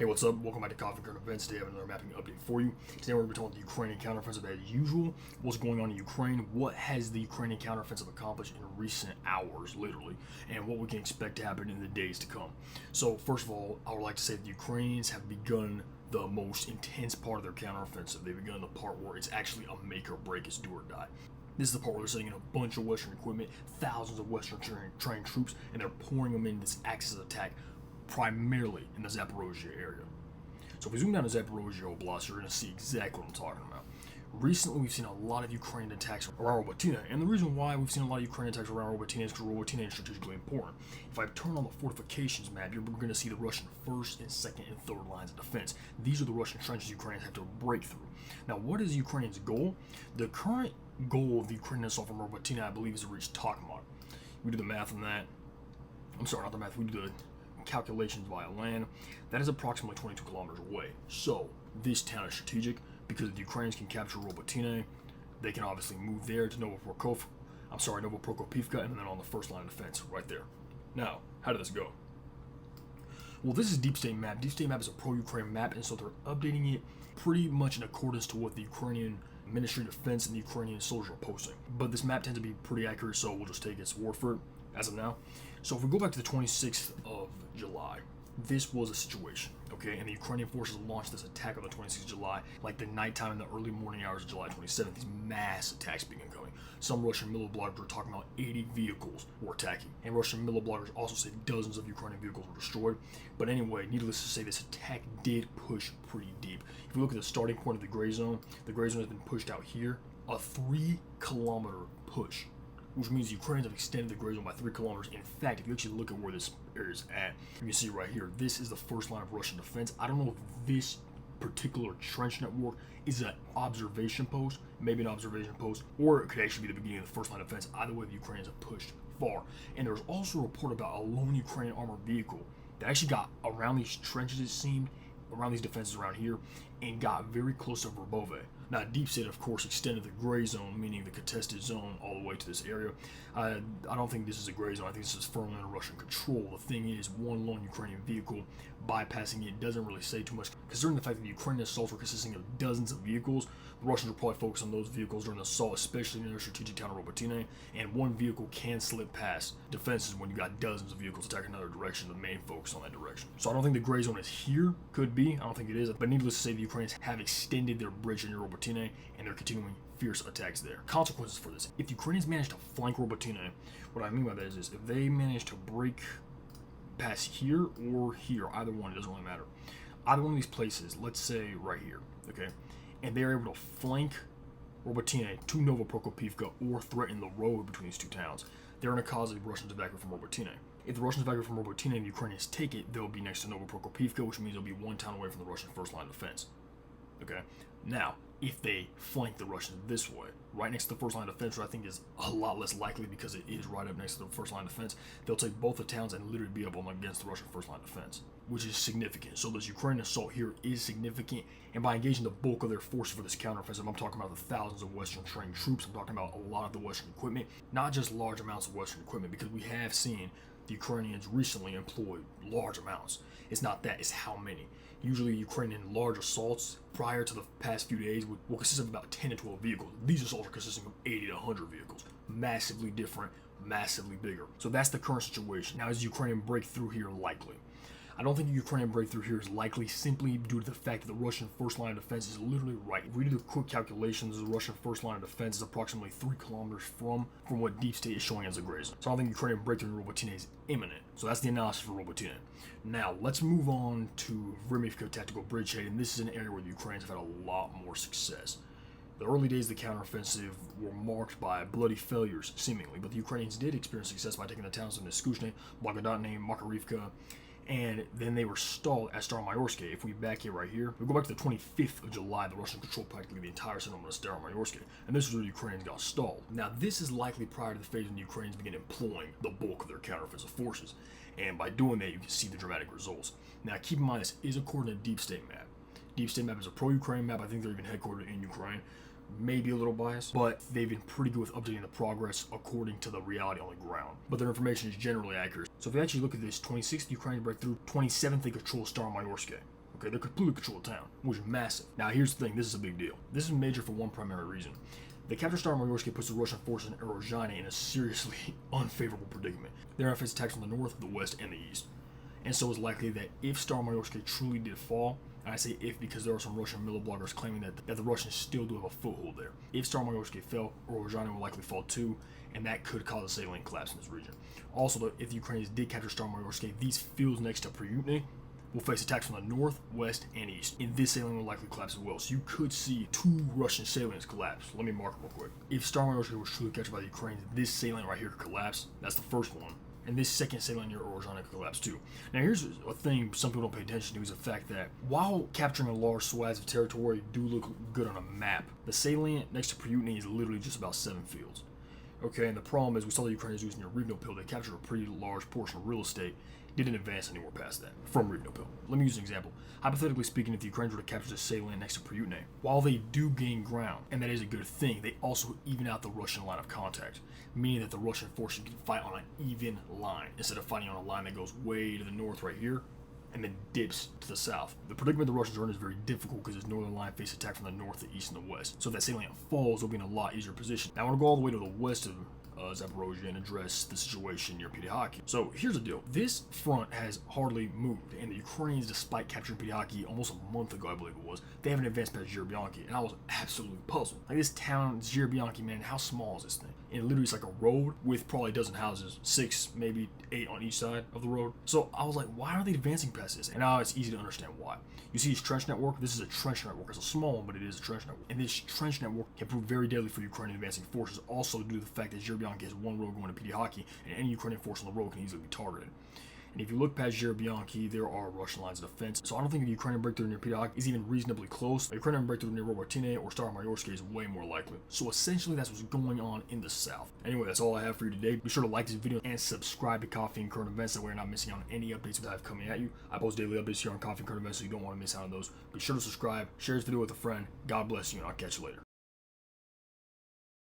Hey, what's up? Welcome back to Coffee Current Events. Today I have another mapping update for you. Today we're going to be talking about the Ukrainian counteroffensive as usual. What's going on in Ukraine? What has the Ukrainian counteroffensive accomplished in recent hours, literally, and what we can expect to happen in the days to come. So, first of all, I would like to say that the Ukrainians have begun the most intense part of their counteroffensive. They've begun the part where it's actually a make or break, it's do or die. This is the part where they're sending in a bunch of Western equipment, thousands of Western trained troops, and they're pouring them in this axis attack primarily in the Zaporozhye area. So if we zoom down to Zaporozhye Oblast, you're going to see exactly what I'm talking about. Recently, we've seen a lot of Ukrainian attacks around Robotyne, and the reason why we've seen a lot of Ukrainian attacks around Robotyne is because Robotyne is strategically important. If I turn on the fortifications map, you're going to see the Russian first and second and third lines of defense. These are the Russian trenches Ukrainians have to break through. Now, what is Ukraine's goal? The current goal of the Ukrainian assault from Robotyne, I believe, is to reach Tokmak. We do the math on that. I'm sorry, not the math. We do the calculations via land. That is approximately 22 kilometers away. So this town is strategic because if the Ukrainians can capture Robotyne, they can obviously move there to Novoprokopivka, and then on the first line of defense right there. Now, how did this go? Well, this is Deep State Map. Deep State Map is a pro-Ukraine map, and so they're updating it pretty much in accordance to what the Ukrainian Ministry of Defense and the Ukrainian soldiers are posting. But this map tends to be pretty accurate, so we'll just take its word for it as of now. So if we go back to the 26th of July, this was a situation, okay? And the Ukrainian forces launched this attack on the 26th of July, like the nighttime and the early morning hours of July 27th. These mass attacks began coming. Some Russian military bloggers were talking about 80 vehicles were attacking. And Russian military bloggers also said dozens of Ukrainian vehicles were destroyed. But anyway, needless to say, this attack did push pretty deep. If you look at the starting point of the gray zone has been pushed out here, a 3-kilometer push, which means Ukrainians have extended the gray zone by 3 kilometers. In fact, if you actually look at where this area is at, you can see right here, this is the first line of Russian defense. I don't know if this particular trench network is an observation post, maybe an observation post, or it could actually be the beginning of the first line of defense. Either way, the Ukrainians have pushed far. And there was also a report about a lone Ukrainian armored vehicle that actually got around these trenches, it seemed, around these defenses around here, and got very close to Verbove. Now, Deep State, of course, extended the gray zone, meaning the contested zone, all the way to this area. I don't think this is a gray zone. I think this is firmly under Russian control. The thing is, one lone Ukrainian vehicle bypassing it doesn't really say too much. Considering the fact that the Ukrainian assaults were consisting of dozens of vehicles, the Russians will probably focus on those vehicles during the assault, especially in their strategic town of Robotyne, and one vehicle can slip past defenses when you got dozens of vehicles attacking another direction. The main focus on that direction. So I don't think the gray zone is here. Could be. I don't think it is. But needless to say, the Ukrainians have extended their bridge near Robotyne, and they're continuing fierce attacks there. Consequences for this. If the Ukrainians manage to flank Robotyne, what I mean by that is if they manage to break past here or here, either one, it doesn't really matter. Either one of these places, let's say right here, okay, and they're able to flank Robotyne to Novoprokopivka or threaten the road between these two towns, they're going to cause the Russians to evacuate from Robotyne. If the Russians evacuate from Robotyne and the Ukrainians take it, they'll be next to Novoprokopivka, which means they'll be one town away from the Russian first line of defense. Okay, now, if they flank the Russians this way, right next to the first line of defense, which I think is a lot less likely because it is right up next to the first line of defense, they'll take both the towns and literally be up on against the Russian first line of defense, which is significant. So this Ukrainian assault here is significant, and by engaging the bulk of their forces for this counteroffensive, I'm talking about the thousands of Western trained troops, I'm talking about a lot of the Western equipment, not just large amounts of Western equipment, because we have seen the Ukrainians recently employ large amounts. It's not that, it's how many. Usually Ukrainian large assaults prior to the past few days will consist of about 10 to 12 vehicles. These assaults are consisting of 80 to 100 vehicles. Massively different, massively bigger. So that's the current situation. Now, is the Ukrainian breakthrough here likely? I don't think the Ukrainian breakthrough here is likely simply due to the fact that the Russian first line of defense is literally right. If we do the quick calculations, the Russian first line of defense is approximately 3 kilometers from what Deep State is showing as a gray zone. So I don't think Ukrainian breakthrough in Robotyne is imminent. So that's the analysis for Robotyne. Now, let's move on to Vremivka Tactical Bridgehead, and this is an area where the Ukrainians have had a lot more success. The early days of the counteroffensive were marked by bloody failures, seemingly, but the Ukrainians did experience success by taking the towns of Neskushne, Blagodatne, Makarivka, and then they were stalled at Staromaiorsk. If we back it right here, we go back to the 25th of July, the Russians controlled practically the entire settlement of Staromaiorsk, and this is where the Ukrainians got stalled. Now, this is likely prior to the phase when the Ukrainians began employing the bulk of their counteroffensive forces, and by doing that, you can see the dramatic results. Now, keep in mind, this is according to Deep State Map. Deep State Map is a pro-Ukraine map. I think they're even headquartered in Ukraine. Maybe a little biased, but they've been pretty good with updating the progress according to the reality on the ground. But their information is generally accurate. So if you actually look at this, 26th Ukrainian breakthrough, 27th they control Staromaiorsk. Okay, they completely control the town, which is massive. Now here's the thing, this is a big deal. This is major for one primary reason. The capture of Staromaiorsk puts the Russian forces in Robotyne in a seriously unfavorable predicament. They're going to face attacks from the north, the west, and the east. And so it's likely that if Staromaiorsk truly did fall, and I say if because there are some Russian middle bloggers claiming that the Russians still do have a foothold there. If Staromaiorsk fell, Robotyne will likely fall too, and that could cause a salient collapse in this region. Also, if the Ukrainians did capture Staromaiorsk, these fields next to Pryutny will face attacks from the north, west, and east. And this salient will likely collapse as well. So you could see 2 Russian salients collapse. Let me mark it real quick. If Staromaiorsk was truly captured by the Ukrainians, this salient right here could collapse. That's the first one. And this second salient near Robotyne could collapse too. Now here's a thing some people don't pay attention to is the fact that while capturing a large swaths of territory do look good on a map, the salient next to Pryutny is literally just about 7 fields. Okay, and the problem is we saw the Ukrainians using their Rivnopil. They captured a pretty large portion of real estate, didn't advance anywhere past that from Rivnopil. Let me use an example. Hypothetically speaking, if the Ukrainians were to capture the salient next to Pryutny, while they do gain ground, and that is a good thing, they also even out the Russian line of contact, meaning that the Russian forces can fight on an even line instead of fighting on a line that goes way to the north right here and then dips to the south. The predicament the Russians are in is very difficult because this northern line faces attack from the north, the east, and the west. So if that salient falls, they'll be in a lot easier position. Now I want to go all the way to the west of Zaporozhye and address the situation near Pidyhaki. So here's the deal. This front has hardly moved, and the Ukrainians, despite capturing Pidyhaki almost a month ago, I believe it was, they haven't advanced past Zhirbianki, and I was absolutely puzzled. Like this town, Zhirbianki, man, how small is this thing? And literally it's like a road with probably a dozen houses, 6, maybe 8 on each side of the road. So I was like, why are they advancing past this? And now it's easy to understand why. You see this trench network? This is a trench network. It's a small one, but it is a trench network. And this trench network can prove very deadly for Ukrainian advancing forces, also due to the fact that Zhirbianki has one road going to Pidyhaki, and any Ukrainian force on the road can easily be targeted. And if you look past Zhirbianki, there are Russian lines of defense. So I don't think the Ukrainian breakthrough near Pidyhaki is even reasonably close. The Ukrainian breakthrough near Robotyne or Staromaiorsk is way more likely. So essentially that's what's going on in the south. Anyway, that's all I have for you today. Be sure to like this video and subscribe to Coffee and Current Events, that way you're not missing out on any updates that I have coming at you. I post daily updates here on Coffee and Current Events, so you don't want to miss out on those. Be sure to subscribe, share this video with a friend. God bless you, and I'll catch you later.